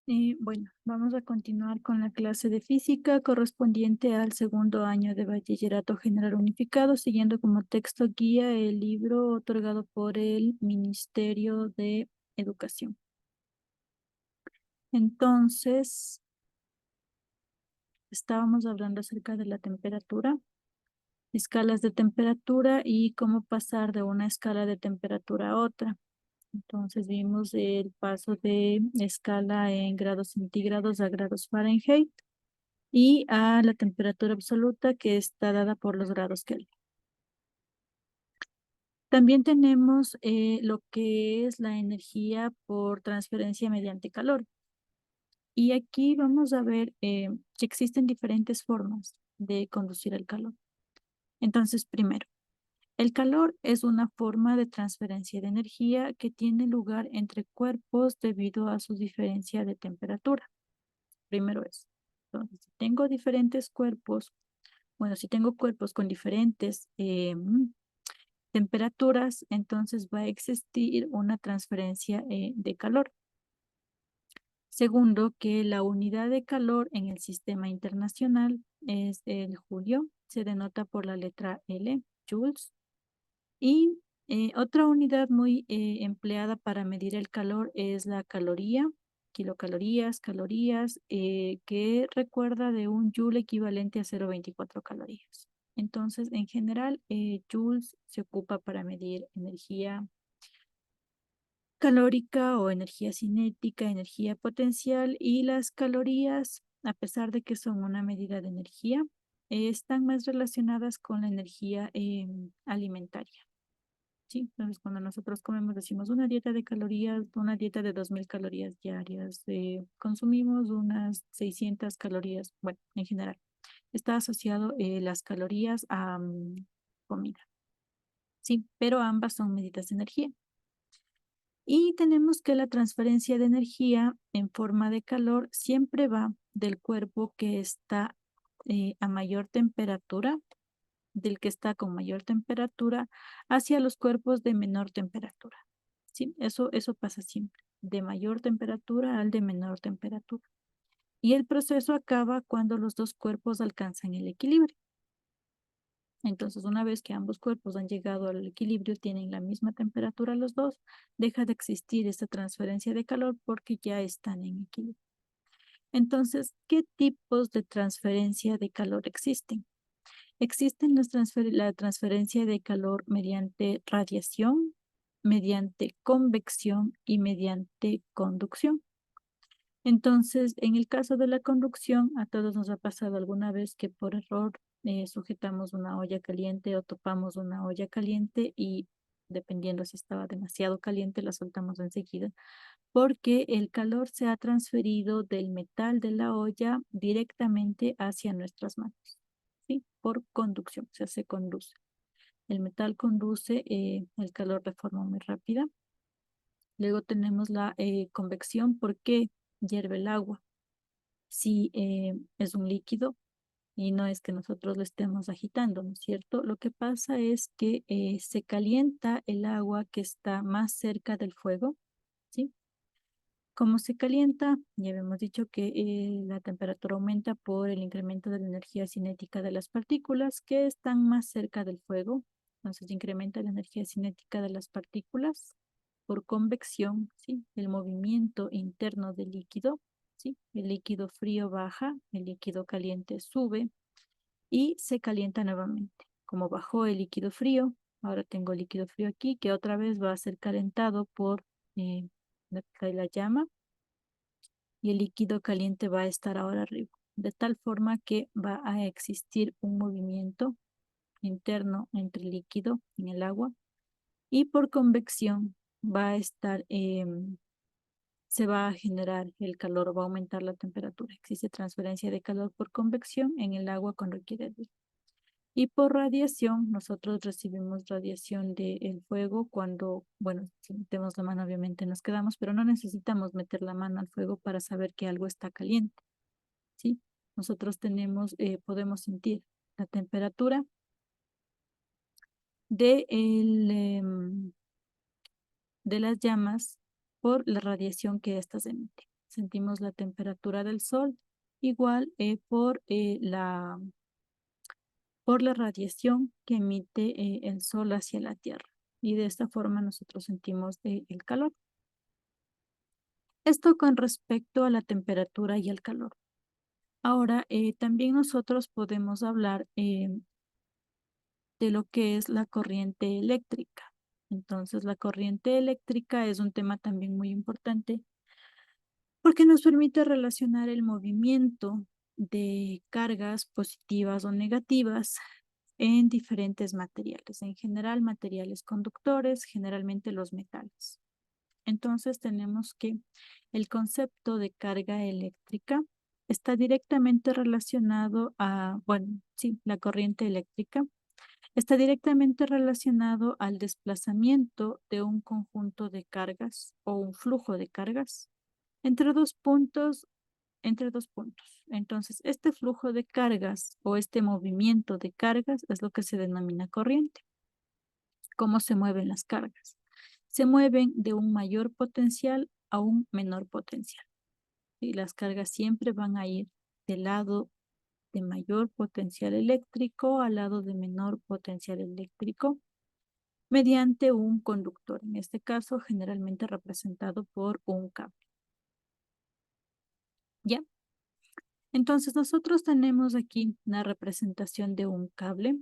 Bueno, vamos a continuar con la clase de física correspondiente al segundo año de Bachillerato General Unificado, siguiendo como texto guía el libro otorgado por el Ministerio de Educación. Entonces, estábamos hablando acerca de la temperatura, escalas de temperatura y cómo pasar de una escala de temperatura a otra. Entonces vimos el paso de escala en grados centígrados a grados Fahrenheit y a la temperatura absoluta que está dada por los grados Kelvin. También tenemos lo que es la energía por transferencia mediante calor. Y aquí vamos a ver que existen diferentes formas de conducir el calor. Entonces, primero, el calor es una forma de transferencia de energía que tiene lugar entre cuerpos debido a su diferencia de temperatura. Primero es. Entonces, si tengo diferentes cuerpos, bueno, si tengo cuerpos con diferentes temperaturas, entonces va a existir una transferencia de calor. Segundo, que la unidad de calor en el sistema internacional es el julio, se denota por la letra L, joules. Y otra unidad muy empleada para medir el calor es la caloría, kilocalorías, calorías, que recuerda de un joule equivalente a 0,24 calorías. Entonces, en general, joules se ocupa para medir energía calórica o energía cinética, energía potencial, y las calorías, a pesar de que son una medida de energía, están más relacionadas con la energía alimentaria. Sí, entonces cuando nosotros comemos decimos una dieta de calorías, una dieta de 2000 calorías diarias, consumimos unas 600 calorías, bueno, en general. Está asociado las calorías a comida, sí, pero ambas son medidas de energía. Y tenemos que la transferencia de energía en forma de calor siempre va del cuerpo que está a mayor temperatura, del que está con mayor temperatura, hacia los cuerpos de menor temperatura. ¿Sí? Eso pasa siempre, de mayor temperatura al de menor temperatura. Y el proceso acaba cuando los dos cuerpos alcanzan el equilibrio. Entonces, una vez que ambos cuerpos han llegado al equilibrio, tienen la misma temperatura los dos, deja de existir esta transferencia de calor porque ya están en equilibrio. Entonces, ¿qué tipos de transferencia de calor existen? Existen la transferencia de calor mediante radiación, mediante convección y mediante conducción. Entonces, en el caso de la conducción, a todos nos ha pasado alguna vez que por error sujetamos una olla caliente o topamos una olla caliente y dependiendo si estaba demasiado caliente, la soltamos enseguida, porque el calor se ha transferido del metal de la olla directamente hacia nuestras manos, ¿sí? Por conducción, o sea, se conduce. El metal conduce el calor de forma muy rápida. Luego tenemos la convección, porque hierve el agua. Si es un líquido y no es que nosotros lo estemos agitando, ¿no es cierto? Lo que pasa es que se calienta el agua que está más cerca del fuego, ¿sí? Como se calienta, ya habíamos dicho que la temperatura aumenta por el incremento de la energía cinética de las partículas que están más cerca del fuego. Entonces incrementa la energía cinética de las partículas por convección, ¿sí? El movimiento interno del líquido, ¿sí? El líquido frío baja, el líquido caliente sube y se calienta nuevamente. Como bajó el líquido frío, ahora tengo líquido frío aquí que otra vez va a ser calentado por eh, la llama, y el líquido caliente va a estar ahora arriba, de tal forma que va a existir un movimiento interno entre el líquido en el agua, y por convección va a estar, se va a generar el calor, va a aumentar la temperatura. Existe transferencia de calor por convección en el agua cuando quiere hervir. Y por radiación, nosotros recibimos radiación del fuego cuando, bueno, si metemos la mano obviamente nos quedamos, pero no necesitamos meter la mano al fuego para saber que algo está caliente, ¿sí? Nosotros podemos sentir la temperatura de, de las llamas por la radiación que éstas emiten. sentimos la temperatura del Sol igual por la radiación que emite el Sol hacia la Tierra. Y de esta forma nosotros sentimos el calor. Esto con respecto a la temperatura y al calor. Ahora, también nosotros podemos hablar de lo que es la corriente eléctrica. Entonces, la corriente eléctrica es un tema también muy importante porque nos permite relacionar el movimiento de cargas positivas o negativas en diferentes materiales, en general materiales conductores, generalmente los metales. Entonces tenemos que el concepto de carga eléctrica está directamente relacionado a, bueno, sí, la corriente eléctrica está directamente relacionado al desplazamiento de un conjunto de cargas o un flujo de cargas entre dos puntos, entre dos puntos. Entonces, este flujo de cargas o este movimiento de cargas es lo que se denomina corriente. ¿Cómo se mueven las cargas? Se mueven de un mayor potencial a un menor potencial. Y las cargas siempre van a ir del lado de mayor potencial eléctrico al lado de menor potencial eléctrico mediante un conductor, en este caso generalmente representado por un cable. ¿Ya? Entonces nosotros tenemos aquí una representación de un cable,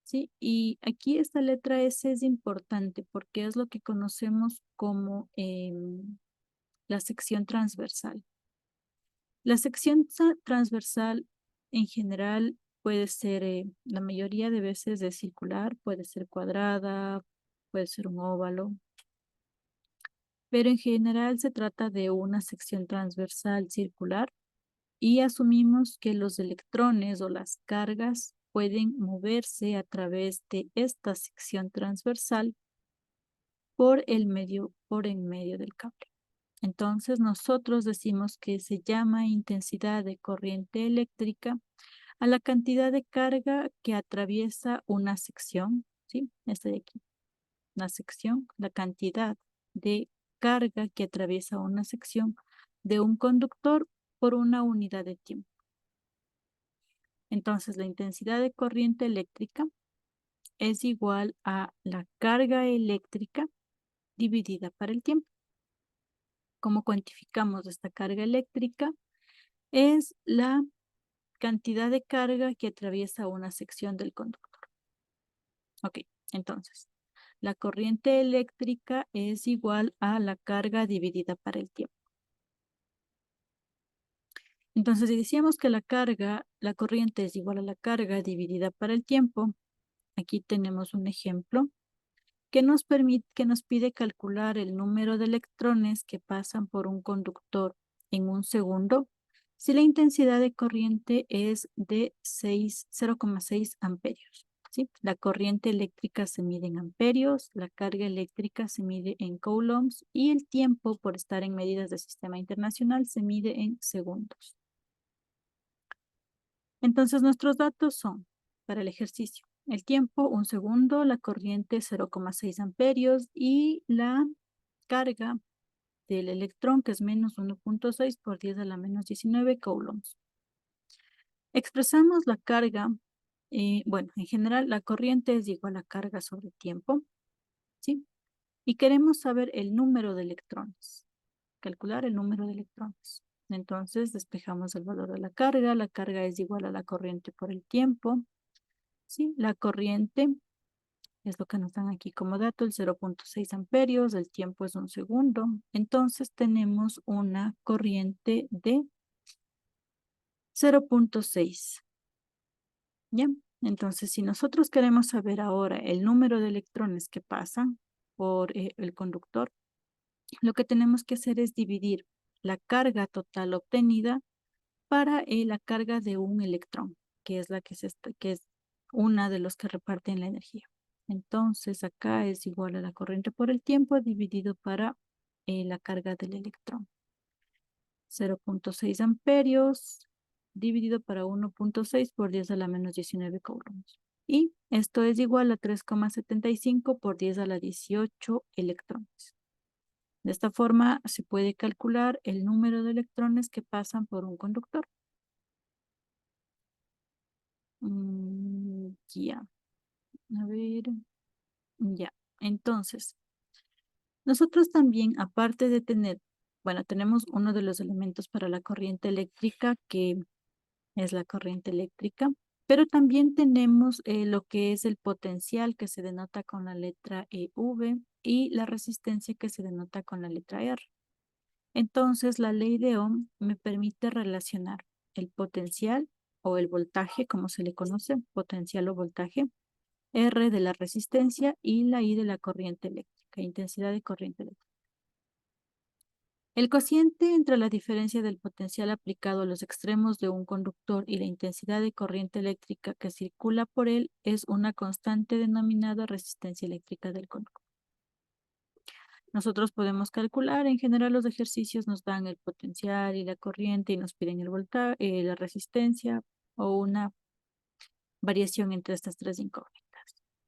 ¿sí? Y aquí esta letra S es importante porque es lo que conocemos como la sección transversal. La sección transversal en general puede ser, la mayoría de veces es circular, puede ser cuadrada, puede ser un óvalo, pero en general se trata de una sección transversal circular y asumimos que los electrones o las cargas pueden moverse a través de esta sección transversal por en medio del cable. Entonces nosotros decimos que se llama intensidad de corriente eléctrica a la cantidad de carga que atraviesa una sección, ¿sí? Esta de aquí, una sección, la cantidad de carga que atraviesa una sección de un conductor por una unidad de tiempo. Entonces, la intensidad de corriente eléctrica es igual a la carga eléctrica dividida por el tiempo. ¿Cómo cuantificamos esta carga eléctrica? Es la cantidad de carga que atraviesa una sección del conductor. Ok, entonces, la corriente eléctrica es igual a la carga dividida por el tiempo. Entonces, si decíamos que la corriente es igual a la carga dividida por el tiempo, aquí tenemos un ejemplo que nos pide calcular el número de electrones que pasan por un conductor en un segundo si la intensidad de corriente es de 0,6 amperios. ¿Sí? La corriente eléctrica se mide en amperios, la carga eléctrica se mide en coulombs y el tiempo por estar en medidas del sistema internacional se mide en segundos. Entonces nuestros datos son para el ejercicio. El tiempo, 1 segundo, la corriente 0,6 amperios y la carga del electrón, que es menos 1,6 por 10 a la menos 19 coulombs. Expresamos la carga, bueno, en general la corriente es igual a carga sobre tiempo, ¿sí? Y queremos saber el número de electrones, calcular el número de electrones. Entonces despejamos el valor de la carga es igual a la corriente por el tiempo, ¿sí? La corriente es lo que nos dan aquí como dato, el 0,6 amperios, el tiempo es 1 segundo. Entonces tenemos una corriente de 0,6. ¿Ya? Entonces, si nosotros queremos saber ahora el número de electrones que pasan por el conductor, lo que tenemos que hacer es dividir la carga total obtenida para la carga de un electrón, que es que es una de los que reparten la energía. Entonces, acá es igual a la corriente por el tiempo dividido para la carga del electrón. 0,6 amperios dividido para 1,6 por 10 a la menos 19 coulombs. Y esto es igual a 3,75 por 10 a la 18 electrones. De esta forma se puede calcular el número de electrones que pasan por un conductor. Ya, a ver, ya. Entonces, nosotros también, aparte de tener, bueno, tenemos uno de los elementos para la corriente eléctrica, que es la corriente eléctrica, pero también tenemos lo que es el potencial, que se denota con la letra V, y la resistencia, que se denota con la letra R. Entonces, la ley de Ohm me permite relacionar el potencial o el voltaje, como se le conoce, potencial o voltaje, R de la resistencia y la I de la corriente eléctrica, intensidad de corriente eléctrica. El cociente entre la diferencia del potencial aplicado a los extremos de un conductor y la intensidad de corriente eléctrica que circula por él es una constante denominada resistencia eléctrica del conductor. Nosotros podemos calcular, en general los ejercicios nos dan el potencial y la corriente y nos piden el voltaje, la resistencia o una variación entre estas tres incógnitas.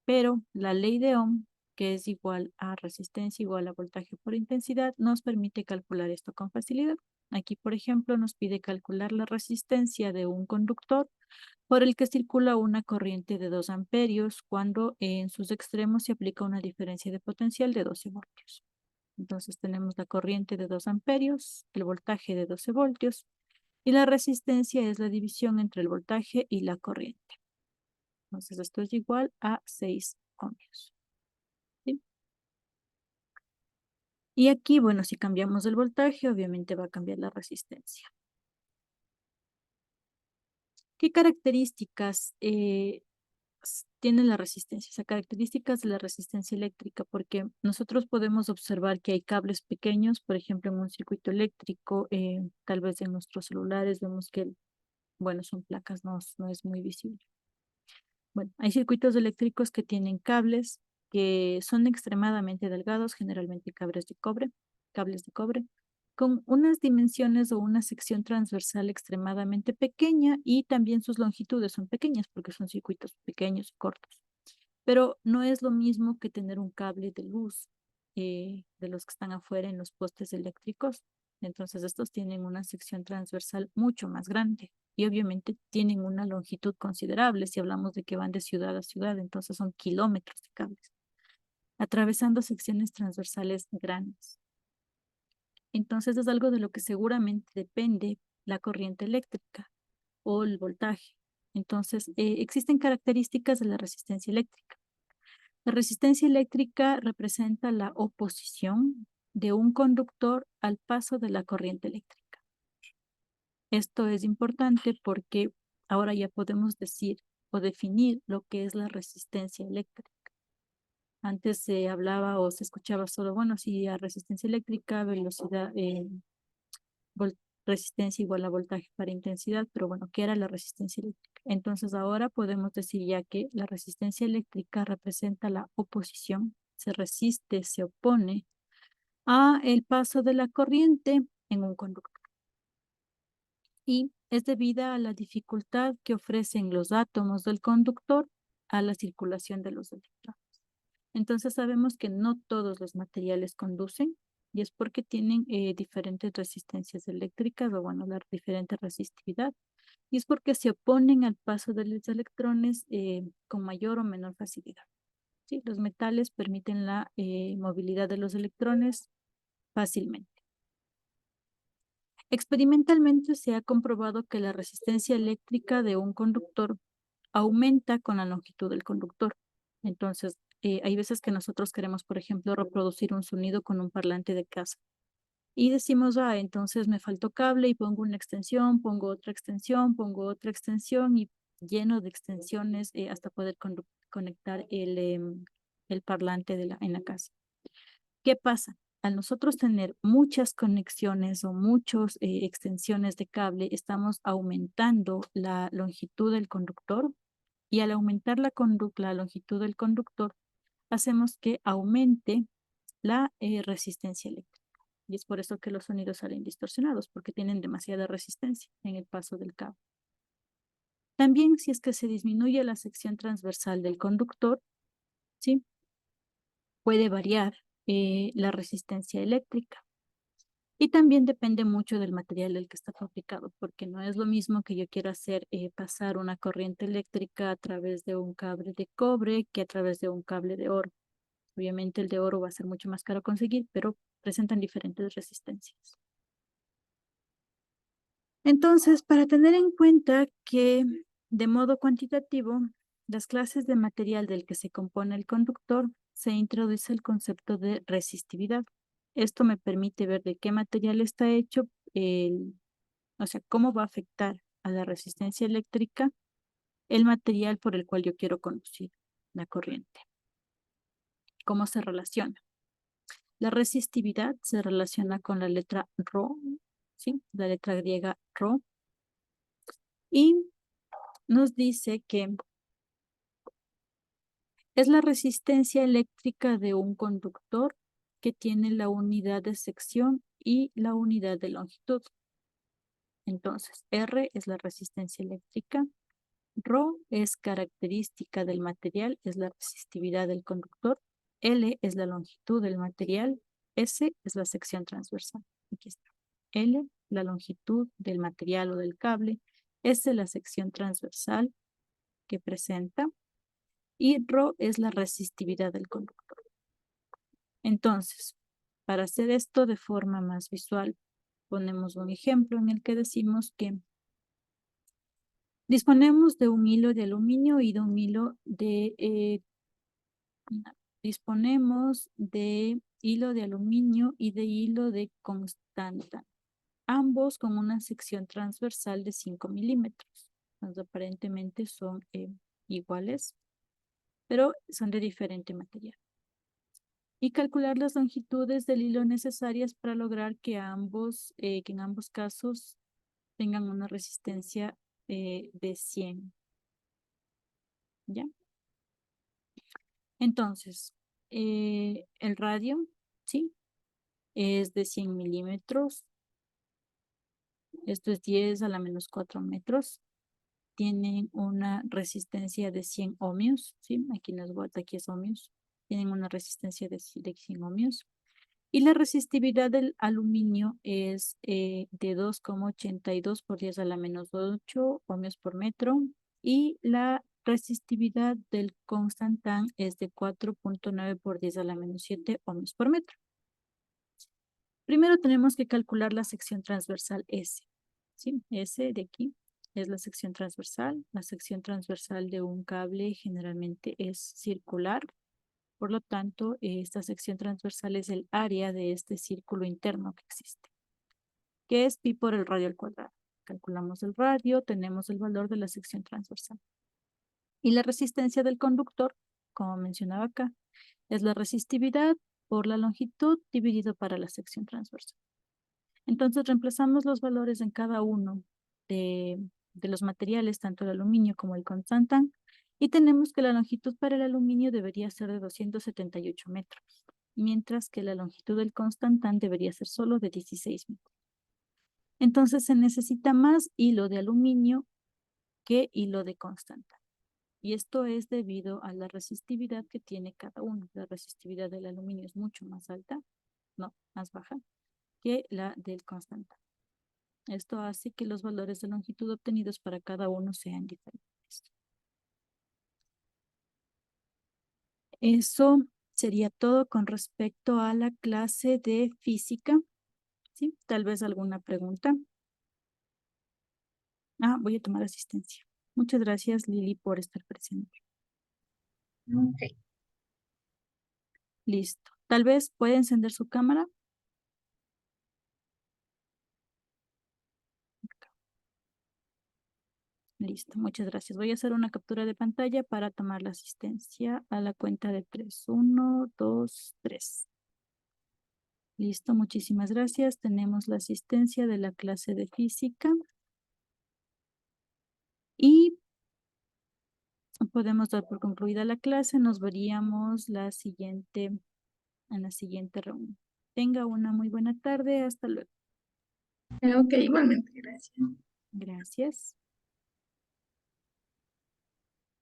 Pero la ley de Ohm, que es igual a resistencia igual a voltaje por intensidad, nos permite calcular esto con facilidad. Aquí, por ejemplo, nos pide calcular la resistencia de un conductor por el que circula una corriente de 2 amperios cuando en sus extremos se aplica una diferencia de potencial de 12 voltios. Entonces tenemos la corriente de 2 amperios, el voltaje de 12 voltios y la resistencia es la división entre el voltaje y la corriente. Entonces esto es igual a 6 ohmios. ¿Sí? Y aquí, bueno, si cambiamos el voltaje, obviamente va a cambiar la resistencia. ¿Qué características tiene la resistencia? O sea, características de la resistencia eléctrica, porque nosotros podemos observar que hay cables pequeños, por ejemplo, en un circuito eléctrico, tal vez en nuestros celulares vemos que, bueno, son placas, no es muy visible. Bueno, hay circuitos eléctricos que tienen cables que son extremadamente delgados, generalmente cables de cobre, con unas dimensiones o una sección transversal extremadamente pequeña y también sus longitudes son pequeñas porque son circuitos pequeños y cortos. Pero no es lo mismo que tener un cable de luz de los que están afuera en los postes eléctricos. Entonces estos tienen una sección transversal mucho más grande y obviamente tienen una longitud considerable si hablamos de que van de ciudad a ciudad, entonces son kilómetros de cables, atravesando secciones transversales grandes. Entonces es algo de lo que seguramente depende la corriente eléctrica o el voltaje. Entonces existen características de la resistencia eléctrica. La resistencia eléctrica representa la oposición de un conductor al paso de la corriente eléctrica. Esto es importante porque ahora ya podemos decir o definir lo que es la resistencia eléctrica. Antes se hablaba o se escuchaba solo, bueno, sí, a resistencia eléctrica, velocidad, resistencia igual a voltaje para intensidad, pero bueno, ¿qué era la resistencia eléctrica? Entonces ahora podemos decir ya que la resistencia eléctrica representa la oposición, se resiste, se opone a el paso de la corriente en un conductor. Y es debida a la dificultad que ofrecen los átomos del conductor a la circulación de los electrones. Entonces sabemos que no todos los materiales conducen y es porque tienen diferentes resistencias eléctricas o bueno, la diferente resistividad. Y es porque se oponen al paso de los electrones con mayor o menor facilidad. ¿Sí? Los metales permiten la movilidad de los electrones fácilmente. Experimentalmente se ha comprobado que la resistencia eléctrica de un conductor aumenta con la longitud del conductor. Entonces, hay veces que nosotros queremos, por ejemplo, reproducir un sonido con un parlante de casa. Y decimos, entonces me faltó cable y pongo una extensión, pongo otra extensión y lleno de extensiones hasta poder conectar el parlante en la casa. ¿Qué pasa? Al nosotros tener muchas conexiones o muchas extensiones de cable, estamos aumentando la longitud del conductor y al aumentar la longitud del conductor, hacemos que aumente la resistencia eléctrica. Y es por eso que los sonidos salen distorsionados, porque tienen demasiada resistencia en el paso del cable. También si es que se disminuye la sección transversal del conductor, ¿sí? Puede variar la resistencia eléctrica. Y también depende mucho del material del que está fabricado, porque no es lo mismo que yo quiera hacer pasar una corriente eléctrica a través de un cable de cobre que a través de un cable de oro. Obviamente el de oro va a ser mucho más caro conseguir, pero presentan diferentes resistencias. Entonces, para tener en cuenta que de modo cuantitativo, las clases de material del que se compone el conductor, se introduce el concepto de resistividad. Esto me permite ver de qué material está hecho, o sea, cómo va a afectar a la resistencia eléctrica el material por el cual yo quiero conducir la corriente. ¿Cómo se relaciona? La resistividad se relaciona con la letra Rho, ¿sí? La letra griega Rho, y nos dice que es la resistencia eléctrica de un conductor que tiene la unidad de sección y la unidad de longitud. Entonces, R es la resistencia eléctrica, Rho es característica del material, es la resistividad del conductor, L es la longitud del material, S es la sección transversal. Aquí está. L, la longitud del material o del cable, S la sección transversal que presenta, y Rho es la resistividad del conductor. Entonces, para hacer esto de forma más visual, ponemos un ejemplo en el que decimos que disponemos de un hilo de aluminio y de un hilo de... disponemos de hilo de aluminio y de hilo de constanta, ambos con una sección transversal de 5 milímetros. Entonces, aparentemente son iguales, pero son de diferente material. Y calcular las longitudes del hilo necesarias para lograr que en ambos casos tengan una resistencia de 100. ¿Ya? Entonces, el radio, ¿sí? Es de 100 milímetros. Esto es 10 a la menos 4 metros. Tienen una resistencia de 100 ohmios, ¿sí? Aquí nos guarda, aquí es ohmios. Tienen una resistencia de 100 ohmios. Y la resistividad del aluminio es de 2,82 por 10 a la menos 8 ohmios por metro. Y la resistividad del constantán es de 4,9 por 10 a la menos 7 ohmios por metro. Primero tenemos que calcular la sección transversal S. ¿Sí? S de aquí es la sección transversal. La sección transversal de un cable generalmente es circular. Por lo tanto, esta sección transversal es el área de este círculo interno que existe, que es pi por el radio al cuadrado. Calculamos el radio, tenemos el valor de la sección transversal. Y la resistencia del conductor, como mencionaba acá, es la resistividad por la longitud dividido para la sección transversal. Entonces reemplazamos los valores en cada uno de los materiales, tanto el aluminio como el constantán, y tenemos que la longitud para el aluminio debería ser de 278 metros, mientras que la longitud del constantán debería ser solo de 16 metros. Entonces se necesita más hilo de aluminio que hilo de constantán. Y esto es debido a la resistividad que tiene cada uno. La resistividad del aluminio es mucho más alta, no, más baja, que la del constantán. Esto hace que los valores de longitud obtenidos para cada uno sean diferentes. Eso sería todo con respecto a la clase de física. ¿Sí? Tal vez alguna pregunta. Voy a tomar asistencia. Muchas gracias, Lili, por estar presente. Ok. Listo. Tal vez puede encender su cámara. Listo, muchas gracias. Voy a hacer una captura de pantalla para tomar la asistencia a la cuenta de 3. 1, 2, 3. Listo, muchísimas gracias. Tenemos la asistencia de la clase de física. Y podemos dar por concluida la clase. Nos veríamos en la siguiente reunión. Tenga una muy buena tarde. Hasta luego. Ok, igualmente, gracias. Gracias.